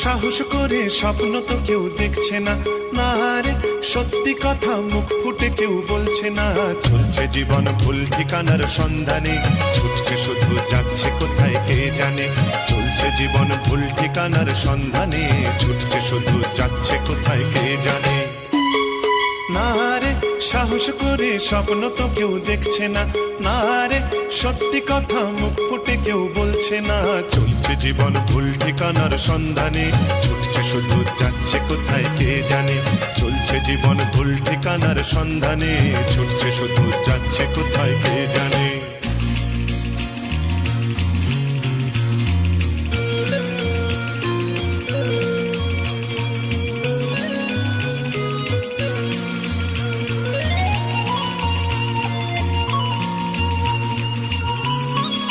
সাহস করে স্বপ্ন তো কেউ দেখছে না, না রে সত্যি কথা মুখ ফুটে কেউ বলছে না। চলছে জীবন ভুল ঠিকানার সন্ধানে, ছুটছে শুধু যাচ্ছে কোথায় কে জানে। চলছে জীবন ভুল ঠিকানার সন্ধানে, ছুটছে শুধু যাচ্ছে কোথায় কে জানে। না রে সাহস করে স্বপ্ন তো কেউ দেখছে না, না রে সত্যি কথা মুখ ফুটে কেউ বলছে না। চলছে জীবন ভুল ঠিকানার সন্ধানে, ছুটছে শুধু যাচ্ছে কোথায় কে জানে। চলছে জীবন ভুল ঠিকানার সন্ধানে, ছুটছে শুধু যাচ্ছে কোথায় কে জানে।